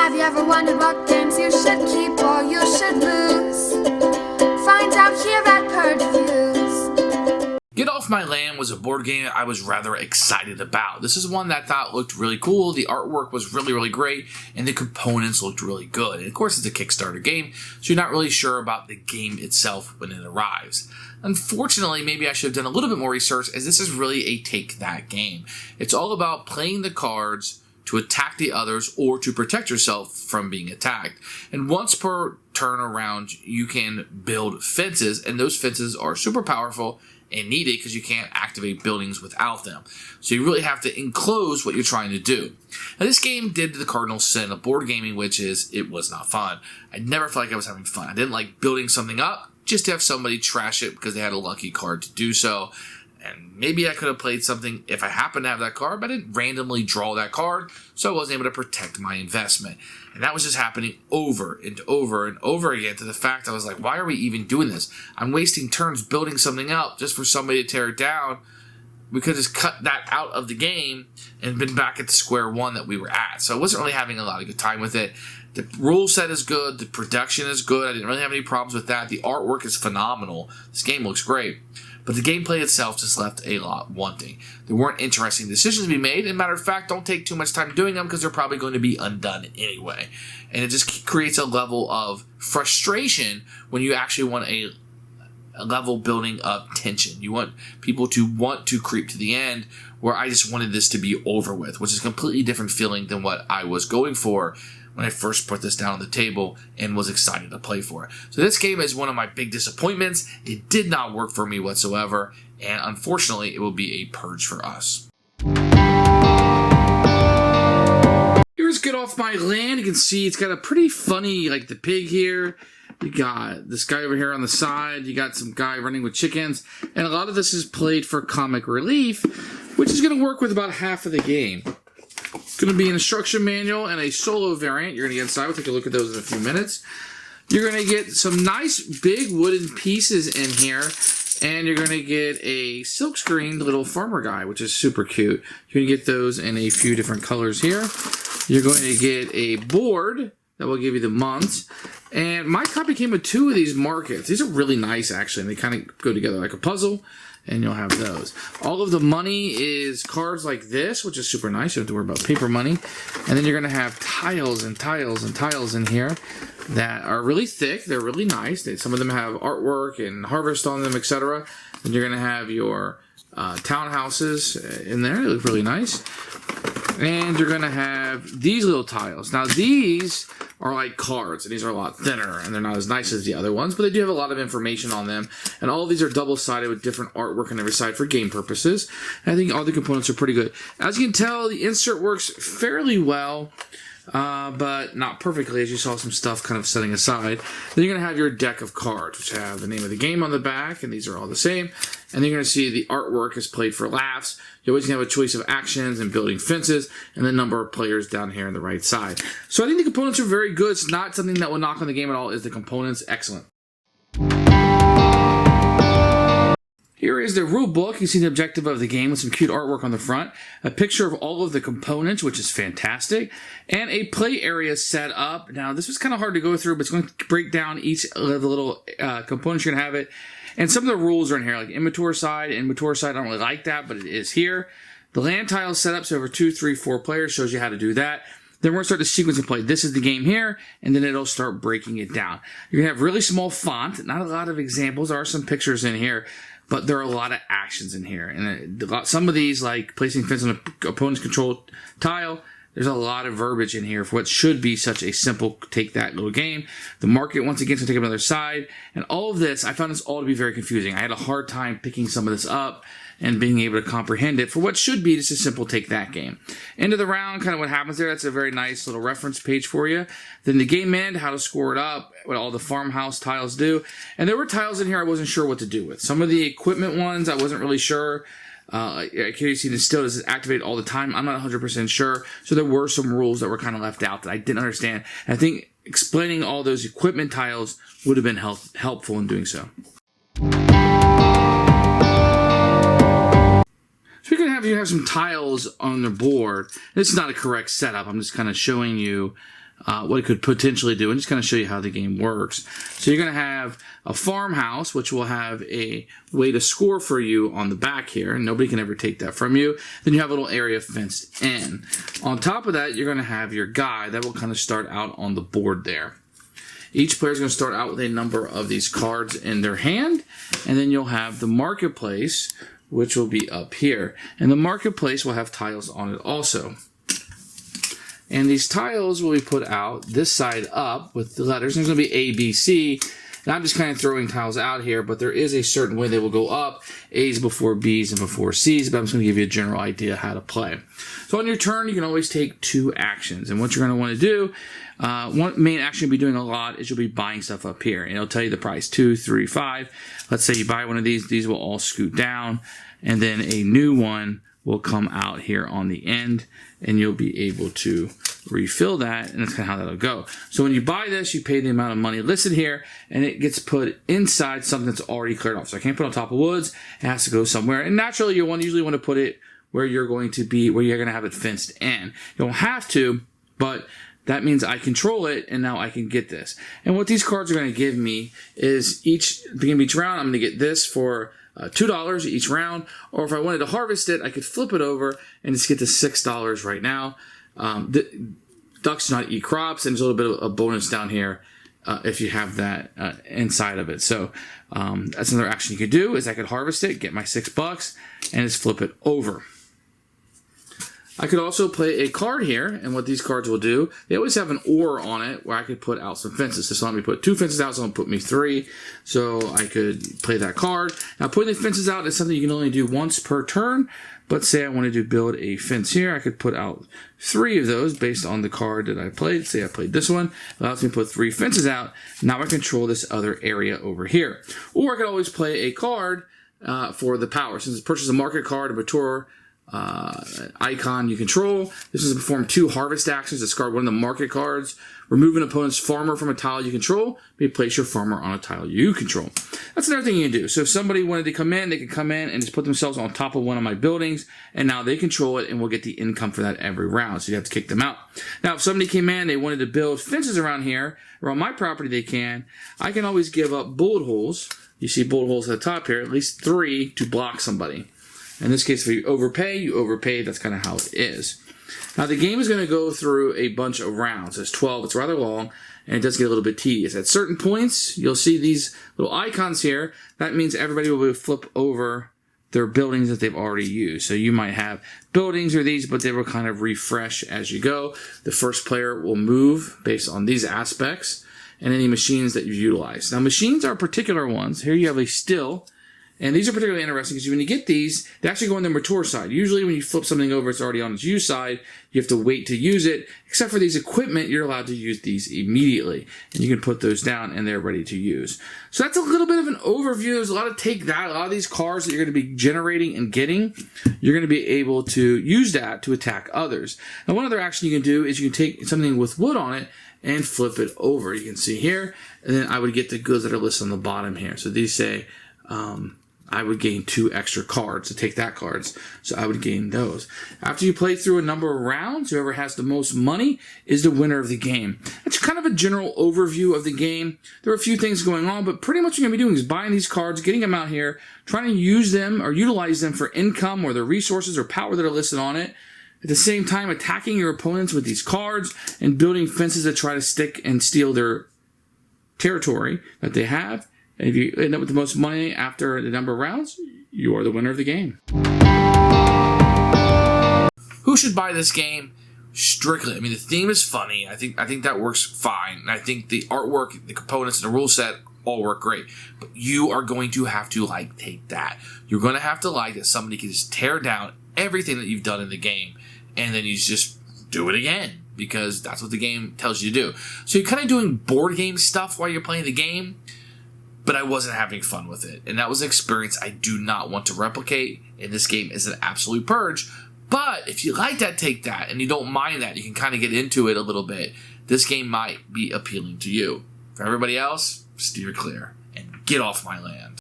Have you ever wondered what games you should keep or you should lose? Find out here at Purge Reviews. Get Off My Land was a board game I was rather excited about. This is one that I thought looked really cool, the artwork was really great, and the components looked really good. And of course it's a Kickstarter game, so you're not really sure about the game itself when it arrives. Unfortunately, maybe I should have done a little bit more research, as this is really a take-that game. It's all about playing the cards to attack the others or to protect yourself from being attacked. And once per turn around, you can build fences, and those fences are super powerful and needed because you can't activate buildings without them. So you really have to enclose what you're trying to do. Now this game did the cardinal sin of board gaming, which is it was not fun. I never felt like I was having fun. I didn't like building something up just to have somebody trash it because they had a lucky card to do so. And maybe I could have played something if I happened to have that card, but I didn't randomly draw that card, so I wasn't able to protect my investment. And that was just happening over and over and over again, to the fact I was like, why are we even doing this? I'm wasting turns building something up just for somebody to tear it down. We could have just cut that out of the game and been back at the square one that we were at. So I wasn't really having a lot of good time with it. The rule set is good. The production is good. I didn't really have any problems with that. The artwork is phenomenal. This game looks great. But the gameplay itself just left a lot wanting. There weren't interesting decisions to be made. And matter of fact, don't take too much time doing them because they're probably going to be undone anyway. And it just creates a level of frustration when you actually want a level building of tension. You want people to want to creep to the end, where I just wanted this to be over with, which is a completely different feeling than what I was going for when I first put this down on the table and was excited to play for it. So this game is one of my big disappointments. It did not work for me whatsoever, and unfortunately it will be a purge for us. Here's Get Off My Land. You can see it's got a pretty funny, like the pig here. You got this guy over here on the side. You got some guy running with chickens. And a lot of this is played for comic relief, which is going to work with about half of the game. It's going to be an instruction manual and a solo variant. You're going to get inside. We'll take a look at those in a few minutes. You're going to get some nice big wooden pieces in here. And you're going to get a silk-screened little farmer guy, which is super cute. You're going to get those in a few different colors here. You're going to get a board that will give you the months. And my copy came with 2 of these markets. These are really nice, actually. And they kind of go together like a puzzle. And you'll have those. All of the money is cards like this, which is super nice. You don't have to worry about paper money. And then you're going to have tiles and tiles and tiles in here that are really thick. They're really nice. Some of them have artwork and harvest on them, etc. And you're going to have your townhouses in there. They look really nice. And you're going to have these little tiles. Now, these are like cards, and these are a lot thinner, and they're not as nice as the other ones, but they do have a lot of information on them. And all of these are double-sided with different artwork on every side for game purposes. And I think all the components are pretty good. As you can tell, the insert works fairly well, but not perfectly, as you saw some stuff kind of setting aside. Then you're going to have your deck of cards, which have the name of the game on the back, and these are all the same. And then you're going to see the artwork is played for laughs. You always have a choice of actions and building fences, and the number of players down here on the right side. So I think the components are very good. It's not something that will knock on the game at all. Is the components excellent? Here is the rule book. You see the objective of the game with some cute artwork on the front, a picture of all of the components, which is fantastic, and a play area set up. Now, this was kind of hard to go through, but it's going to break down each of the little components. You're going to have it. And some of the rules are in here, like immature side. Immature side, I don't really like that, but it is here. The land tile is set up, so over 2, 3, 4 players shows you how to do that. Then we're going to start the sequence of play. This is the game here, and then it'll start breaking it down. You're going to have really small font, not a lot of examples. There are some pictures in here, but there are a lot of actions in here. And some of these, like placing fence on the opponent's control tile, there's a lot of verbiage in here for what should be such a simple take-that little game. The market, once again, is going to take up another side. And all of this, I found this all to be very confusing. I had a hard time picking some of this up and being able to comprehend it for what should be just a simple take-that game. End of the round, kind of what happens there. That's a very nice little reference page for you. Then the game end, how to score it up, what all the farmhouse tiles do. And there were tiles in here I wasn't sure what to do with. Some of the equipment ones, I wasn't really sure. Accuracy distilled, does it activate all the time? I'm not 100% sure. So there were some rules that were kind of left out that I didn't understand. And I think explaining all those equipment tiles would have been helpful in doing so. So you're going to have some tiles on the board. This is not a correct setup. I'm just kind of showing you what it could potentially do, and just kind of show you how the game works. So you're going to have a farmhouse, which will have a way to score for you on the back here, and nobody can ever take that from you. Then you have a little area fenced in. On top of that, you're going to have your guy that will kind of start out on the board there. Each player is going to start out with a number of these cards in their hand, and then you'll have the marketplace, which will be up here. And the marketplace will have tiles on it also. And these tiles will be put out this side up with the letters. There's going to be A, B, C. And I'm just kind of throwing tiles out here, but there is a certain way they will go up. A's before B's and before C's, but I'm just going to give you a general idea how to play. So on your turn, you can always take 2 actions. And what you're going to want to do, one main action you'll be doing a lot is you'll be buying stuff up here. And it'll tell you the price, 2, 3, 5. Let's say you buy one of these will all scoot down. And then a new one will come out here on the end, and you'll be able to refill that, and that's kind of how that'll go. So when you buy this, you pay the amount of money listed here, and it gets put inside something that's already cleared off. So I can't put it on top of woods. It has to go somewhere. And naturally, you usually want to put it where you're going to be, where you're going to have it fenced in. You don't have to, but that means I control it, and now I can get this. And what these cards are going to give me is beginning of each round, I'm going to get this for $2 each round, or if I wanted to harvest it, I could flip it over and just get to $6 right now. Ducks do not eat crops, and there's a little bit of a bonus down here if you have that inside of it. So that's another action you could do, is I could harvest it, get my $6, and just flip it over. I could also play a card here, and what these cards will do, they always have an or on it where I could put out some fences. This will let me put 2 fences out, so it'll put me 3. So I could play that card. Now, putting the fences out is something you can only do once per turn, but say I wanted to build a fence here, I could put out 3 of those based on the card that I played. Say I played this one, it allows me to put 3 fences out. Now I control this other area over here. Or I could always play a card for the power. Since it's purchase a market card, a mature icon you control. This is to perform 2 harvest actions. Discard one of the market cards. Remove an opponent's farmer from a tile you control. Maybe place your farmer on a tile you control. That's another thing you can do. So if somebody wanted to come in, they could come in and just put themselves on top of one of my buildings, and now they control it, and we'll get the income for that every round. So you have to kick them out. Now, if somebody came in, they wanted to build fences around here, around my property, they can. I can always give up bullet holes. You see bullet holes at the top here, at least 3 to block somebody. In this case, if you overpay. That's kind of how it is. Now, the game is going to go through a bunch of rounds. There's 12. It's rather long, and it does get a little bit tedious. At certain points, you'll see these little icons here. That means everybody will flip over their buildings that they've already used. So you might have buildings or these, but they will kind of refresh as you go. The first player will move based on these aspects and any machines that you've utilized. Now, machines are particular ones. Here you have a still. And these are particularly interesting because when you get these, they actually go on the mature side. Usually when you flip something over, it's already on its use side. You have to wait to use it. Except for these equipment, you're allowed to use these immediately. And you can put those down and they're ready to use. So that's a little bit of an overview. There's a lot of take that. A lot of these cards that you're going to be generating and getting, you're going to be able to use that to attack others. Now, one other action you can do is you can take something with wood on it and flip it over. You can see here. And then I would get the goods that are listed on the bottom here. So these say, I would gain 2 extra cards to take that cards. So I would gain those. After you play through a number of rounds, whoever has the most money is the winner of the game. That's kind of a general overview of the game. There are a few things going on, but pretty much what you're going to be doing is buying these cards, getting them out here, trying to use them or utilize them for income or the resources or power that are listed on it. At the same time, attacking your opponents with these cards and building fences that try to stick and steal their territory that they have. And if you end up with the most money after the number of rounds, you are the winner of the game. Who should buy this game? Strictly. I mean, the theme is funny. I think that works fine. I think the artwork, the components, and the rule set all work great. But you are going to have to take that. You're going to have to that somebody can just tear down everything that you've done in the game, and then you just do it again, because that's what the game tells you to do. So you're kind of doing board game stuff while you're playing the game, but I wasn't having fun with it. And that was an experience I do not want to replicate. And this game is an absolute purge. But if you like that, take that, and you don't mind that, you can kind of get into it a little bit. This game might be appealing to you. For everybody else, steer clear and get off my land.